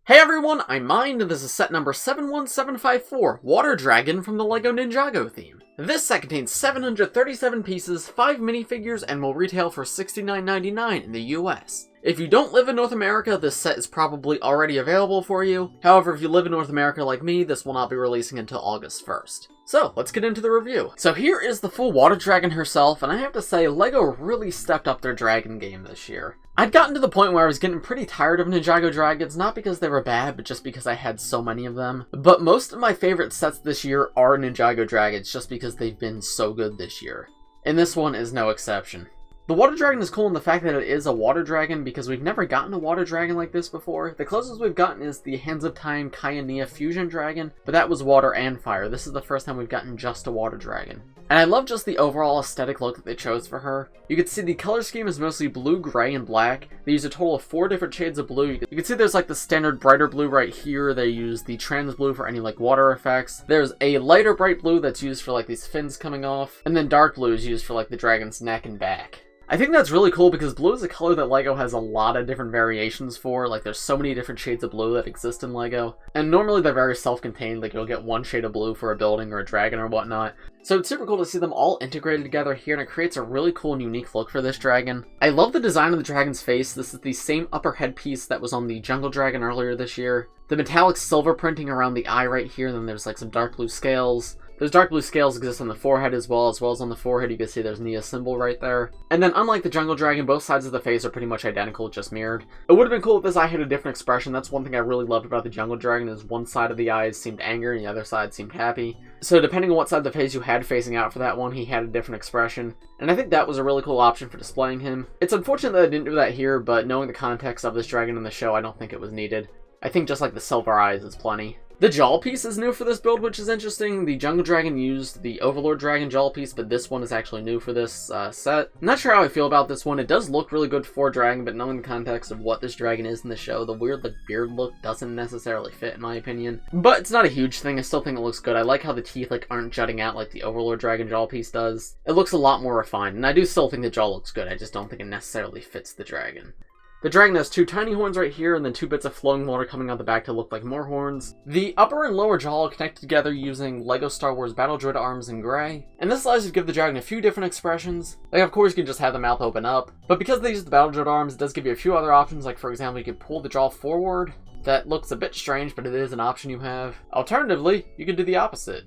Hey everyone, I'm Mind, and this is set number 71754, Water Dragon from the LEGO Ninjago theme. This set contains 737 pieces, 5 minifigures, and will retail for $69.99 in the US. If you don't live in North America, this set is probably already available for you. However, if you live in North America like me, this will not be releasing until August 1st. So, let's get into the review. So here is the full Water Dragon herself, and I have to say, LEGO really stepped up their dragon game this year. I'd gotten to the point where I was getting pretty tired of Ninjago dragons, not because they were bad, but just because I had so many of them. But most of my favorite sets this year are Ninjago dragons, just because they've been so good this year. And this one is no exception. The Water Dragon is cool in the fact that it is a water dragon, because we've never gotten a water dragon like this before. The closest we've gotten is the Hands of Time Nya fusion dragon, but that was water and fire. This is the first time we've gotten just a water dragon. And I love just the overall aesthetic look that they chose for her. You can see the color scheme is mostly blue, gray, and black. They use a total of 4 different shades of blue. You can see there's like the standard brighter blue right here. They use the trans blue for any like water effects. There's a lighter bright blue that's used for like these fins coming off. And then dark blue is used for like the dragon's neck and back. I think that's really cool because blue is a color that LEGO has a lot of different variations for. Like, there's so many different shades of blue that exist in LEGO. And normally they're very self-contained, like you'll get one shade of blue for a building or a dragon or whatnot. So it's super cool to see them all integrated together here, and it creates a really cool and unique look for this dragon. I love the design of the dragon's face. This is the same upper headpiece that was on the Jungle Dragon earlier this year. The metallic silver printing around the eye right here, and then there's like some dark blue scales. Those dark blue scales exist on the forehead as well as on the forehead. You can see there's Nya's symbol right there. And then unlike the Jungle Dragon, both sides of the face are pretty much identical, just mirrored. It would have been cool if this eye had a different expression. That's one thing I really loved about the Jungle Dragon, is one side of the eyes seemed angry and the other side seemed happy. So depending on what side of the face you had facing out for that one, he had a different expression. And I think that was a really cool option for displaying him. It's unfortunate that I didn't do that here, but knowing the context of this dragon in the show, I don't think it was needed. I think just like the silver eyes is plenty. The jaw piece is new for this build, which is interesting. The Jungle Dragon used the Overlord Dragon jaw piece, but this one is actually new for this set. I'm not sure how I feel about this one. It does look really good for a dragon, but knowing the context of what this dragon is in the show, the weird like beard look doesn't necessarily fit in my opinion. But it's not a huge thing. I still think it looks good. I like how the teeth like aren't jutting out like the Overlord Dragon jaw piece does. It looks a lot more refined, and I do still think the jaw looks good. I just don't think it necessarily fits the dragon. The dragon has 2 tiny horns right here, and then 2 bits of flowing water coming out the back to look like more horns. The upper and lower jaw are connected together using LEGO Star Wars Battle Droid arms in gray. And this allows you to give the dragon a few different expressions. Like, of course, you can just have the mouth open up. But because they use the Battle Droid arms, it does give you a few other options. Like, for example, you can pull the jaw forward. That looks a bit strange, but it is an option you have. Alternatively, you can do the opposite.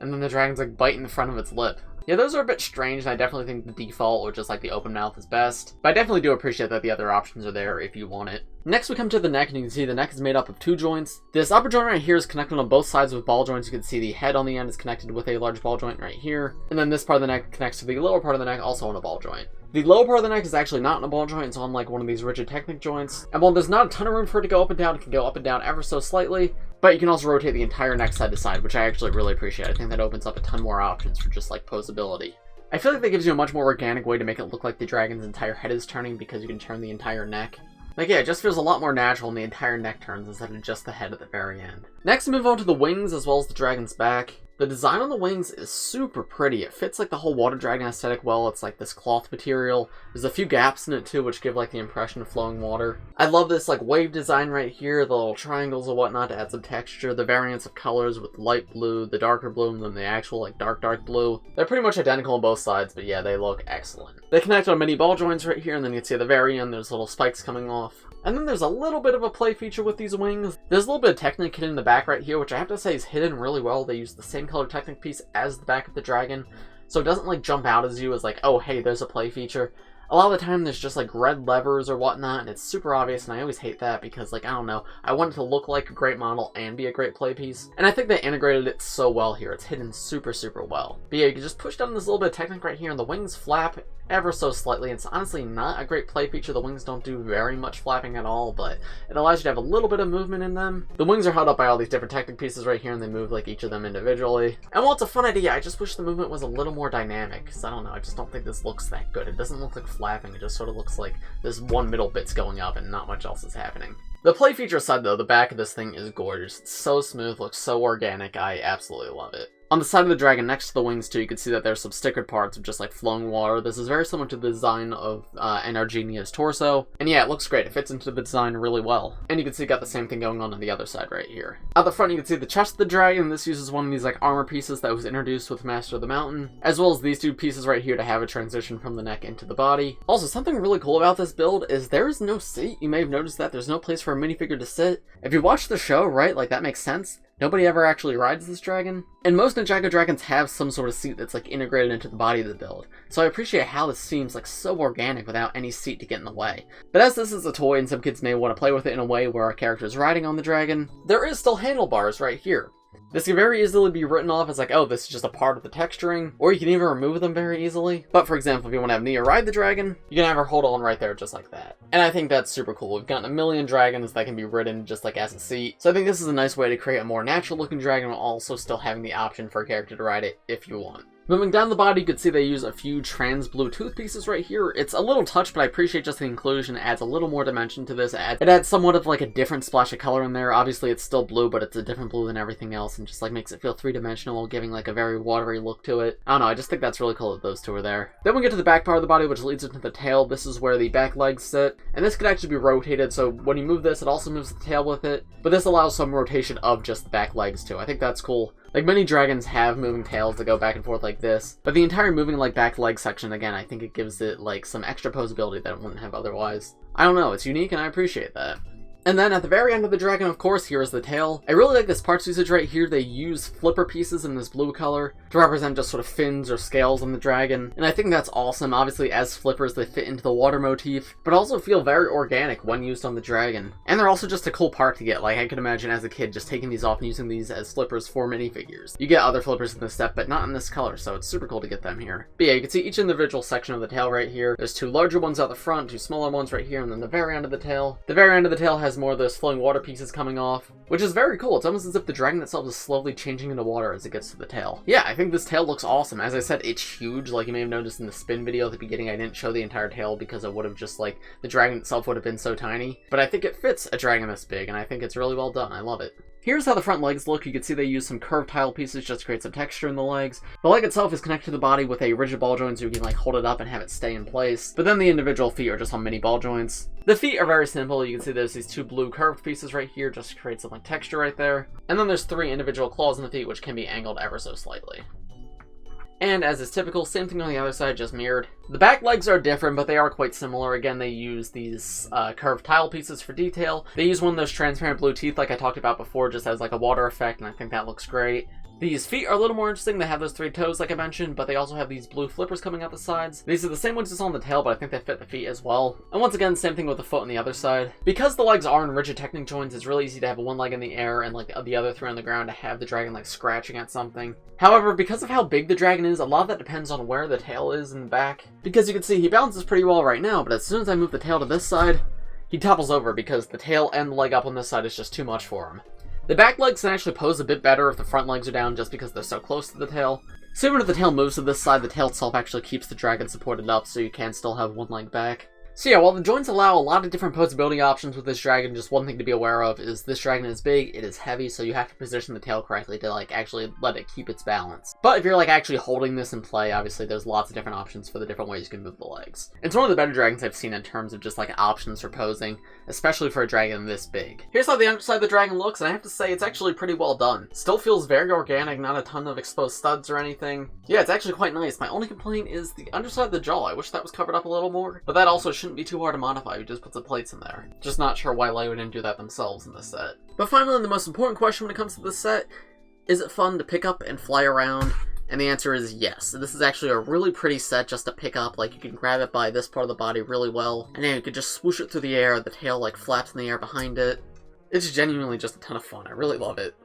And then the dragon's like biting the front of its lip. Yeah, those are a bit strange, and I definitely think the default, or just like the open mouth, is best. But I definitely do appreciate that the other options are there if you want it. Next we come to the neck, and you can see the neck is made up of 2 joints. This upper joint right here is connected on both sides with ball joints. You can see the head on the end is connected with a large ball joint right here. And then this part of the neck connects to the lower part of the neck, also on a ball joint. The lower part of the neck is actually not on a ball joint, it's on like one of these rigid Technic joints. And while there's not a ton of room for it to go up and down, it can go up and down ever so slightly. But you can also rotate the entire neck side to side, which I actually really appreciate. I think that opens up a ton more options for just like posability. I feel like that gives you a much more organic way to make it look like the dragon's entire head is turning, because you can turn the entire neck. Like, yeah, it just feels a lot more natural when the entire neck turns instead of just the head at the very end. Next, we move on to the wings as well as the dragon's back. The design on the wings is super pretty. It fits like the whole water dragon aesthetic well. It's like this cloth material. There's a few gaps in it too, which give like the impression of flowing water. I love this like wave design right here, the little triangles and whatnot to add some texture, the variants of colors with light blue, the darker blue, and then the actual like dark blue. They're pretty much identical on both sides, but yeah, they look excellent. They connect on many ball joints right here, and then you can see at the very end there's little spikes coming off. And then there's a little bit of a play feature with these wings. There's a little bit of Technic hidden in the back right here, which I have to say is hidden really well. They use the same color Technic piece as the back of the dragon, so it doesn't like jump out as you as like, oh hey, there's a play feature. A lot of the time there's just like red levers or whatnot, and it's super obvious, and I always hate that because, like, I don't know, I want it to look like a great model and be a great play piece. And I think they integrated it so well here. It's hidden super well. But yeah, you can just push down this little bit of Technic right here, and the wings flap ever so slightly. It's honestly not a great play feature. The wings don't do very much flapping at all, but it allows you to have a little bit of movement in them. The wings are held up by all these different Technic pieces right here, and they move like each of them individually. And while it's a fun idea, I just wish the movement was a little more dynamic, because I don't know, I just don't think this looks that good. It doesn't look like flapping, it just sort of looks like this one middle bit's going up and not much else is happening. The play feature aside though, the back of this thing is gorgeous. It's so smooth, looks so organic, I absolutely love it. On the side of the dragon next to the wings too, you can see that there's some stickered parts of just like flowing water. This is very similar to the design of NRG Nya's torso. And yeah, it looks great. It fits into the design really well. And you can see you got the same thing going on the other side right here. Out the front you can see the chest of the dragon. This uses one of these like armor pieces that was introduced with Master of the Mountain, as well as these two pieces right here to have a transition from the neck into the body. Also, something really cool about this build is there is no seat. You may have noticed that there's no place for a minifigure to sit. If you watch the show, right, like that makes sense. Nobody ever actually rides this dragon. And most Ninjago dragons have some sort of seat that's like integrated into the body of the build. So I appreciate how this seems like so organic without any seat to get in the way. But as this is a toy and some kids may want to play with it in a way where our character is riding on the dragon, there is still handlebars right here. This can very easily be written off as like, oh, this is just a part of the texturing, or you can even remove them very easily. But for example, if you want to have Nya ride the dragon, you can have her hold on right there just like that. And I think that's super cool. We've gotten a million dragons that can be ridden just like as a seat. So I think this is a nice way to create a more natural looking dragon while also still having the option for a character to ride it if you want. Moving down the body, you can see they use a few trans blue tooth pieces right here. It's a little touch, but I appreciate just the inclusion. It adds a little more dimension to this. It adds somewhat of like a different splash of color in there. Obviously, it's still blue, but it's a different blue than everything else, and just like makes it feel three-dimensional, giving like a very watery look to it. I don't know, I just think that's really cool that those two are there. Then we get to the back part of the body, which leads into the tail. This is where the back legs sit, and this could actually be rotated, so when you move this, it also moves the tail with it, but this allows some rotation of just the back legs too. I think that's cool. Like, many dragons have moving tails that go back and forth like this, but the entire moving, like, back leg section, again, I think it gives it, like, some extra posability that it wouldn't have otherwise. I don't know, it's unique and I appreciate that. And then at the very end of the dragon, of course, here is the tail. I really like this parts usage right here. They use flipper pieces in this blue color to represent just sort of fins or scales on the dragon. And I think that's awesome. Obviously, as flippers, they fit into the water motif, but also feel very organic when used on the dragon. And they're also just a cool part to get. Like, I could imagine as a kid just taking these off and using these as flippers for minifigures. You get other flippers in this set, but not in this color, so it's super cool to get them here. But yeah, you can see each individual section of the tail right here. There's two larger ones out the front, two smaller ones right here, and then the very end of the tail. The very end of the tail has more of those flowing water pieces coming off, which is very cool. It's almost as if the dragon itself is slowly changing into water as it gets to the tail. Yeah, I think this tail looks awesome. As I said, it's huge. Like you may have noticed in the spin video at the beginning, I didn't show the entire tail because it would have just like, the dragon itself would have been so tiny. But I think it fits a dragon this big, and I think it's really well done. I love it. Here's how the front legs look. You can see they use some curved tile pieces just to create some texture in the legs. The leg itself is connected to the body with a rigid ball joint so you can like hold it up and have it stay in place. But then the individual feet are just on mini ball joints. The feet are very simple. You can see there's these two blue curved pieces right here just to create some like texture right there. And then there's three individual claws in the feet which can be angled ever so slightly. And as is typical, same thing on the other side, just mirrored. The back legs are different, but they are quite similar. Again, they use these curved tile pieces for detail. They use one of those transparent blue teeth like I talked about before, just as like a water effect, and I think that looks great. These feet are a little more interesting. They have those three toes like I mentioned, but they also have these blue flippers coming out the sides. These are the same ones as on the tail, but I think they fit the feet as well. And once again, same thing with the foot on the other side. Because the legs are in rigid technic joints, it's really easy to have one leg in the air and like the other three on the ground to have the dragon like scratching at something. However, because of how big the dragon is, a lot of that depends on where the tail is in the back. Because you can see he balances pretty well right now, but as soon as I move the tail to this side, he topples over because the tail and the leg up on this side is just too much for him. The back legs can actually pose a bit better if the front legs are down just because they're so close to the tail. So even if the tail moves to this side, the tail itself actually keeps the dragon supported up so you can still have one leg back. So yeah, while the joints allow a lot of different posability options with this dragon, just one thing to be aware of is this dragon is big, it is heavy, so you have to position the tail correctly to like actually let it keep its balance. But if you're like actually holding this in play, obviously there's lots of different options for the different ways you can move the legs. It's one of the better dragons I've seen in terms of just like options for posing, especially for a dragon this big. Here's how the underside of the dragon looks, and I have to say it's actually pretty well done. Still feels very organic, not a ton of exposed studs or anything. Yeah, it's actually quite nice. My only complaint is the underside of the jaw. I wish that was covered up a little more, but that also shouldn't be too hard to modify. You just put the plates in there. Just not sure why LEGO didn't do that themselves in this set. But finally, the most important question when it comes to this set, is it fun to pick up and fly around? And the answer is yes. This is actually a really pretty set just to pick up. Like, you can grab it by this part of the body really well, and then you can just swoosh it through the air. The tail like flaps in the air behind it. It's genuinely just a ton of fun. I really love it.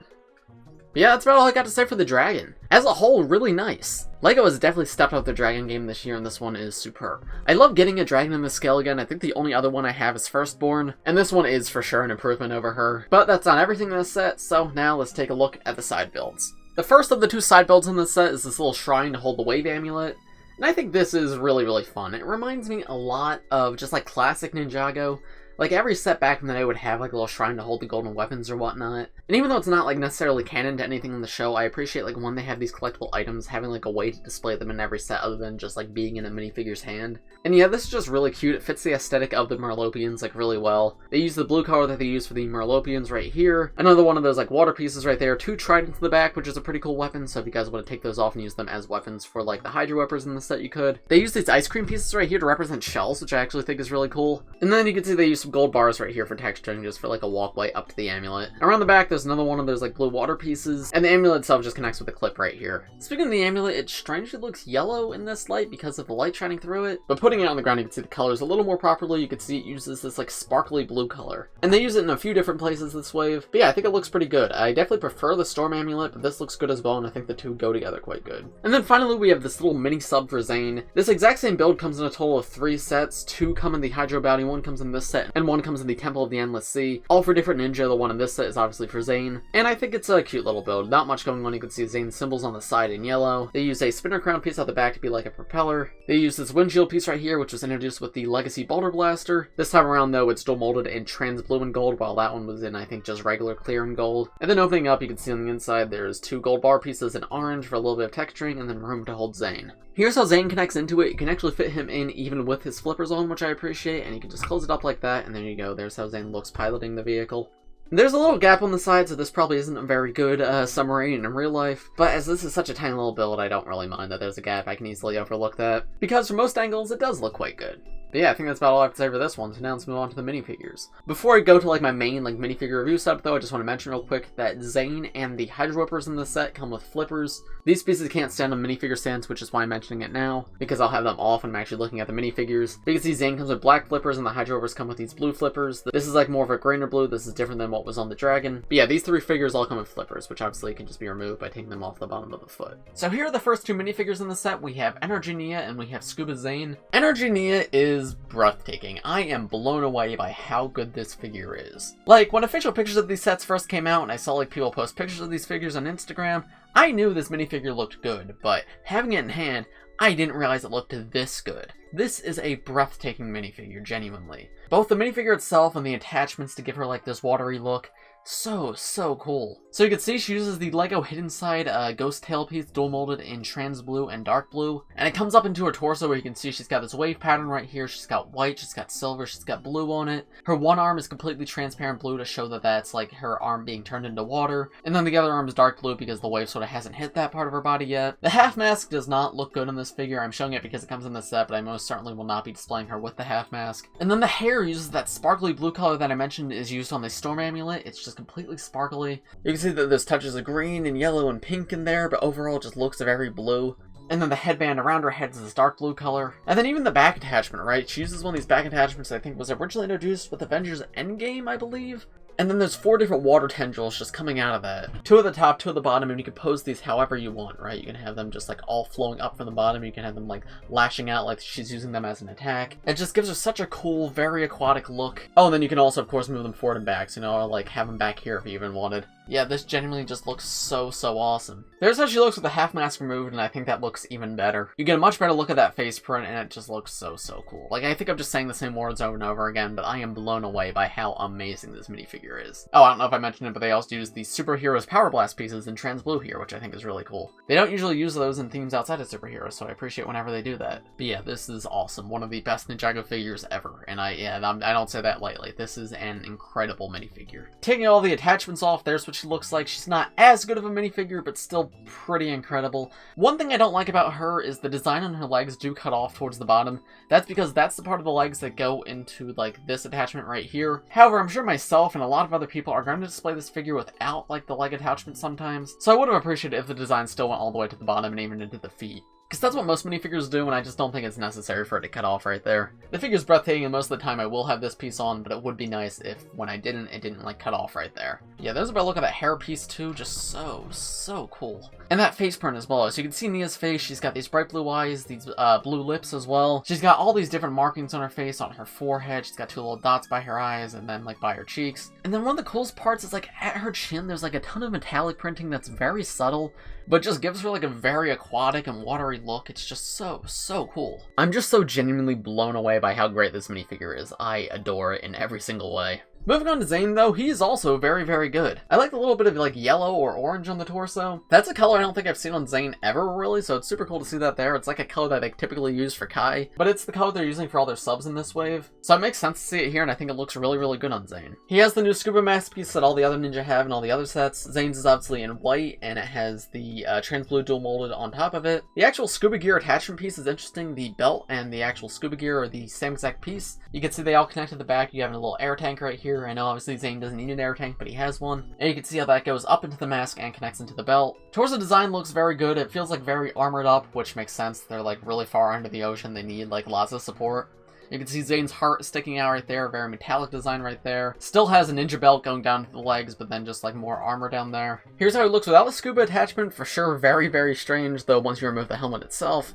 But yeah, that's about all I got to say for the dragon. As a whole, really nice. LEGO has definitely stepped up their dragon game this year, and this one is superb. I love getting a dragon in this scale again. I think the only other one I have is Firstborn, and this one is for sure an improvement over her. But that's not everything in this set, so now let's take a look at the side builds. The first of the two side builds in this set is this little shrine to hold the wave amulet, and I think this is really, really fun. It reminds me a lot of just like classic Ninjago, Like, every set back in the day would have, like, a little shrine to hold the golden weapons or whatnot. And even though it's not, like, necessarily canon to anything in the show, I appreciate, like, when they have these collectible items, having, like, a way to display them in every set other than just, like, being in a minifigure's hand. And yeah, this is just really cute. It fits the aesthetic of the Merlopians, like, really well. They use the blue color that they use for the Merlopians right here. Another one of those, like, water pieces right there. 2 tridents in the back, which is a pretty cool weapon, so if you guys want to take those off and use them as weapons for, like, the Hydra Whippers in the set, you could. They use these ice cream pieces right here to represent shells, which I actually think is really cool. And then you can see they use some gold bars right here for texturing, just for, like, a walkway up to the amulet. Around the back, there's another one of those, like, blue water pieces, and the amulet itself just connects with the clip right here. Speaking of the amulet, it strangely looks yellow in this light because of the light shining through it, but putting it on the ground, you can see the colors a little more properly. You can see it uses this, like, sparkly blue color. And they use it in a few different places this wave, but yeah, I think it looks pretty good. I definitely prefer the storm amulet, but this looks good as well, and I think the two go together quite good. And then finally, we have this little mini sub for Zane. This exact same build comes in a total of 3 sets. 2 come in the Hydro Bounty, 1 comes in this set, and 1 comes in the Temple of the Endless Sea. All for different ninja. The one in this set is obviously for Zane. And I think it's a cute little build. Not much going on. You can see Zane's symbols on the side in yellow. They use a spinner crown piece out the back to be like a propeller. They use this windshield piece right here, which was introduced with the Legacy Boulder Blaster. This time around, though, it's still molded in trans blue and gold, while that one was in, I think, just regular clear and gold. And then opening up, you can see on the inside, there's 2 gold bar pieces in orange for a little bit of texturing, and then room to hold Zane. Here's how Zane connects into it. You can actually fit him in even with his flippers on, which I appreciate, and you can just close it up like that, and there you go. There's how Zane looks piloting the vehicle. There's a little gap on the side, so this probably isn't a very good submarine in real life, but as this is such a tiny little build, I don't really mind that there's a gap. I can easily overlook that, because from most angles, it does look quite good. But yeah, I think that's about all I have to say for this one, so now let's move on to the minifigures. Before I go to like my main like minifigure review setup though, I just want to mention real quick that Zane and the Hydro Whippers in this set come with flippers. These pieces can't stand on minifigure stands, which is why I'm mentioning it now, because I'll have them off when I'm actually looking at the minifigures. But you can see Zane comes with black flippers and the Hydro Whippers come with these blue flippers. This is like more of a grainer blue, this is different than what was on the dragon. But yeah, these 3 figures all come with flippers, which obviously can just be removed by taking them off the bottom of the foot. So here are the first 2 minifigures in the set. We have NRG Nya and we have Scuba Zane. NRG Nya is breathtaking. I am blown away by how good this figure is. Like, when official pictures of these sets first came out and I saw like people post pictures of these figures on Instagram, I knew this minifigure looked good, but having it in hand, I didn't realize it looked this good. This is a breathtaking minifigure, genuinely. Both the minifigure itself and the attachments to give her like this watery look, so cool. So you can see she uses the LEGO Hidden Side ghost tailpiece dual molded in trans blue and dark blue. And it comes up into her torso where you can see she's got this wave pattern right here. She's got white, she's got silver, she's got blue on it. Her one arm is completely transparent blue to show that that's like her arm being turned into water. And then the other arm is dark blue because the wave sort of hasn't hit that part of her body yet. The half mask does not look good on this figure. I'm showing it because it comes in this set, but I most certainly will not be displaying her with the half mask. And then the hair uses that sparkly blue color that I mentioned is used on the storm amulet. It's just completely sparkly. You can see that there's touches of green and yellow and pink in there, but overall it just looks very blue. And then the headband around her head is this dark blue color. And then even the back attachment, right? She uses one of these back attachments that I think was originally introduced with Avengers Endgame, I believe. And then there's 4 different water tendrils just coming out of that. 2 at the top, 2 at the bottom, and you can pose these however you want, right? You can have them just like all flowing up from the bottom. You can have them like lashing out like she's using them as an attack. It just gives her such a cool, very aquatic look. Oh, and then you can also, of course, move them forward and back. So, you know, like have them back here if you even wanted. Yeah, this genuinely just looks so awesome. There's how she looks with the half mask removed, and I think that looks even better. You get a much better look at that face print, and it just looks so cool. Like, I think I'm just saying the same words over and over again, but I am blown away by how amazing this minifigure is. Oh, I don't know if I mentioned it, but they also use the Superheroes Power Blast pieces in trans blue here, which I think is really cool. They don't usually use those in themes outside of superheroes, so I appreciate whenever they do that. But yeah, this is awesome. One of the best Ninjago figures ever, and I don't say that lightly. This is an incredible minifigure. Taking all the attachments off, there's what she looks like. She's not as good of a minifigure, but still pretty incredible. One thing I don't like about her is the design on her legs do cut off towards the bottom. That's because that's the part of the legs that go into like this attachment right here. However, I'm sure myself and a lot of other people are going to display this figure without like the leg attachment sometimes. So I would have appreciated if the design still went all the way to the bottom and even into the feet. Because that's what most minifigures do, and I just don't think it's necessary for it to cut off right there. The figure's breathtaking, and most of the time I will have this piece on, but it would be nice if, when I didn't, it didn't, like, cut off right there. Yeah, there's a better look at that hair piece, too. Just so cool. And that face print as well. So you can see Nya's face. She's got these bright blue eyes, these blue lips as well. She's got all these different markings on her face, on her forehead. She's got 2 little dots by her eyes, and then, like, by her cheeks. And then one of the coolest parts is, like, at her chin, there's, like, a ton of metallic printing that's very subtle, but just gives her, like, a very aquatic and watery every look. It's just so cool. I'm just so genuinely blown away by how great this minifigure is. I adore it in every single way. Moving on to Zane, though, he is also very good. I like the little bit of like yellow or orange on the torso. That's a color I don't think I've seen on Zane ever, really, so it's super cool to see that there. It's like a color that they typically use for Kai, but it's the color they're using for all their subs in this wave. So it makes sense to see it here, and I think it looks really good on Zane. He has the new scuba mask piece that all the other ninja have in all the other sets. Zane's is obviously in white, and it has the trans-blue dual molded on top of it. The actual scuba gear attachment piece is interesting. The belt and the actual scuba gear are the same exact piece. You can see they all connect to the back. You have a little air tank right here. I know obviously Zane doesn't need an air tank, but he has one. And you can see how that goes up into the mask and connects into the belt. Torso design looks very good. It feels like very armored up, which makes sense. They're like really far under the ocean. They need like lots of support. You can see Zane's heart sticking out right there, very metallic design right there. Still has a ninja belt going down to the legs, but then just like more armor down there. Here's how it looks without the scuba attachment. For sure, very strange, though once you remove the helmet itself.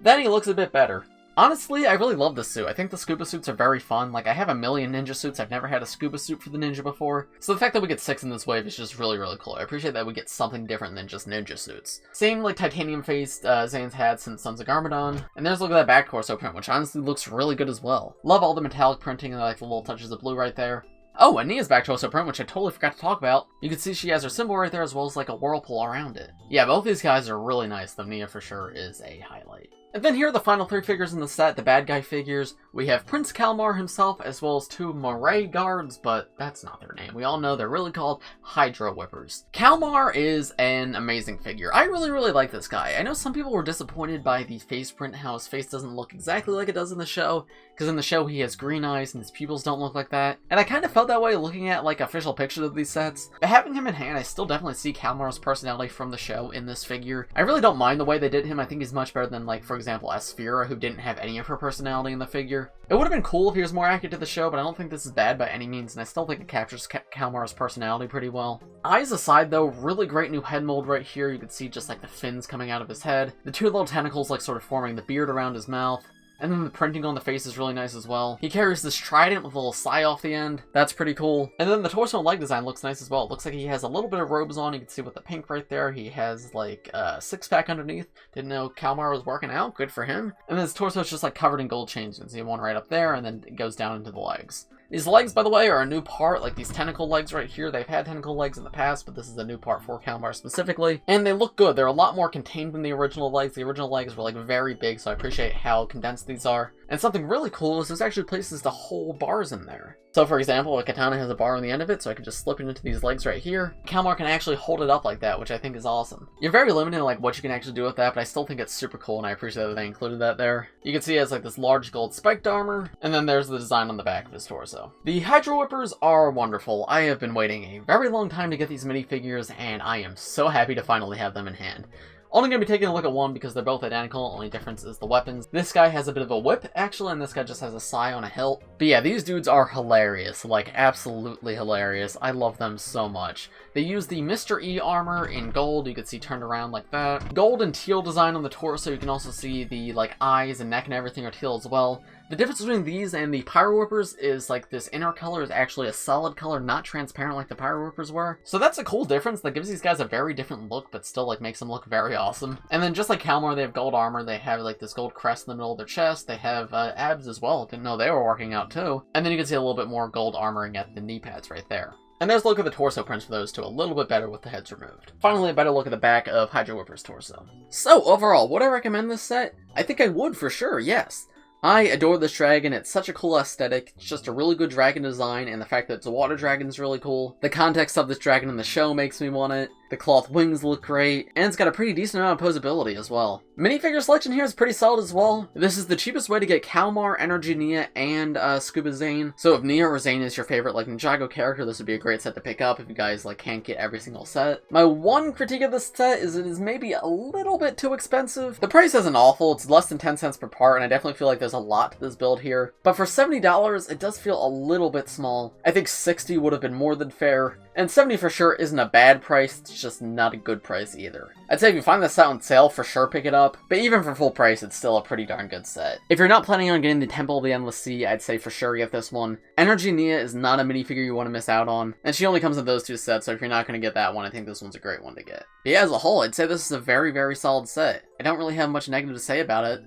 Then he looks a bit better. Honestly, I really love this suit. I think the scuba suits are very fun. Like, I have a million ninja suits. I've never had a scuba suit for the ninja before. So the fact that we get 6 in this wave is just really cool. I appreciate that we get something different than just ninja suits. Same, like, titanium face Zane's had since Sons of Garmadon. And there's a look at that back torso print, which honestly looks really good as well. Love all the metallic printing and, like, the little touches of blue right there. Oh, and Nya's back torso print, which I totally forgot to talk about. You can see she has her symbol right there as well as, like, a whirlpool around it. Yeah, both these guys are really nice, though Nya for sure is a highlight. And then here are the final 3 figures in the set, the bad guy figures. We have Prince Kalmaar himself, as well as 2 Maaray Guards, but that's not their name. We all know they're really called Hydro Whippers. Kalmaar is an amazing figure. I really like this guy. I know some people were disappointed by the face print, how his face doesn't look exactly like it does in the show, because in the show he has green eyes and his pupils don't look like that. And I kind of felt that way looking at like official pictures of these sets. But having him in hand, I still definitely see Kalmaar's personality from the show in this figure. I really don't mind the way they did him. I think he's much better than, like, for example, Asphira, who didn't have any of her personality in the figure. It would have been cool if he was more accurate to the show, but I don't think this is bad by any means, and I still think it captures Kalmaar's personality pretty well. Eyes aside, though, really great new head mold right here. You can see just like the fins coming out of his head. The 2 little tentacles like sort of forming the beard around his mouth. And then the printing on the face is really nice as well. He carries this trident with a little sai off the end. That's pretty cool. And then the torso and leg design looks nice as well. It looks like he has a little bit of robes on. You can see with the pink right there. He has like a 6-pack underneath. Didn't know Kalmaar was working out. Good for him. And then his torso is just like covered in gold chains. You can see one right up there, and then it goes down into the legs. These legs, by the way, are a new part, like these tentacle legs right here. They've had tentacle legs in the past, but this is a new part for Kalmaar specifically. And they look good. They're a lot more contained than the original legs. The original legs were like very big, so I appreciate how condensed these are. And something really cool is this actually places the whole bars in there. So for example, a katana has a bar on the end of it, so I can just slip it into these legs right here. Kalmaar can actually hold it up like that, which I think is awesome. You're very limited in like what you can actually do with that, but I still think it's super cool, and I appreciate that they included that there. You can see it has like this large gold spiked armor, and then there's the design on the back of his torso. The Hydro Whippers are wonderful. I have been waiting a very long time to get these minifigures, and I am so happy to finally have them in hand. Only going to be taking a look at one because they're both identical, only difference is the weapons. This guy has a bit of a whip, actually, and this guy just has a sai on a hilt. But yeah, these dudes are hilarious, like absolutely hilarious. I love them so much. They use the Mr. E armor in gold, you can see turned around like that. Gold and teal design on the torso, you can also see the like eyes and neck and everything are teal as well. The difference between these and the Pyro Whippers is like this inner color is actually a solid color, not transparent like the Pyro Whippers were. So that's a cool difference that gives these guys a very different look, but still like makes them look very awesome. And then just like Kalmaar, they have gold armor, they have like this gold crest in the middle of their chest, they have abs as well, didn't know they were working out too. And then you can see a little bit more gold armoring at the knee pads right there. And there's a look at the torso prints for those two, a little bit better with the heads removed. Finally, a better look at the back of Hydro Whipper's torso. So overall, would I recommend this set? I think I would for sure, yes. I adore this dragon. It's such a cool aesthetic. It's just a really good dragon design, and the fact that it's a water dragon is really cool. The context of this dragon in the show makes me want it. The cloth wings look great, and it's got a pretty decent amount of posability as well. Minifigure selection here is pretty solid as well. This is the cheapest way to get Kalmaar, NRG Nya, and Scuba Zane. So if Nya or Zane is your favorite like Ninjago character, this would be a great set to pick up if you guys like can't get every single set. My one critique of this set is it is maybe a little bit too expensive. The price isn't awful, it's less than 10 cents per part, and I definitely feel like there's a lot to this build here. But for $70, it does feel a little bit small. I think $60 would have been more than fair. And $70 for sure isn't a bad price, it's just not a good price either. I'd say if you find this set on sale, for sure pick it up, but even for full price, it's still a pretty darn good set. If you're not planning on getting the Temple of the Endless Sea, I'd say for sure get this one. NRG Nya is not a minifigure you want to miss out on, and she only comes in those two sets, so if you're not going to get that one, I think this one's a great one to get. But yeah, as a whole, I'd say this is a very, very solid set. I don't really have much negative to say about it.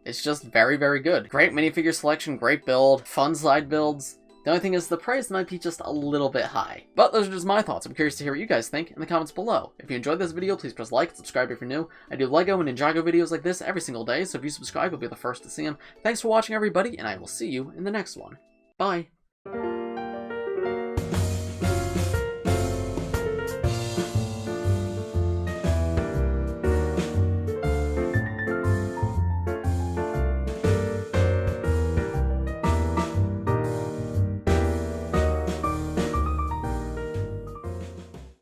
It's just very, very good. Great minifigure selection, great build, fun side builds. The only thing is the price might be just a little bit high. But those are just my thoughts. I'm curious to hear what you guys think in the comments below. If you enjoyed this video, please press like and subscribe if you're new. I do LEGO and Ninjago videos like this every single day, so if you subscribe, you'll be the first to see them. Thanks for watching, everybody, and I will see you in the next one. Bye.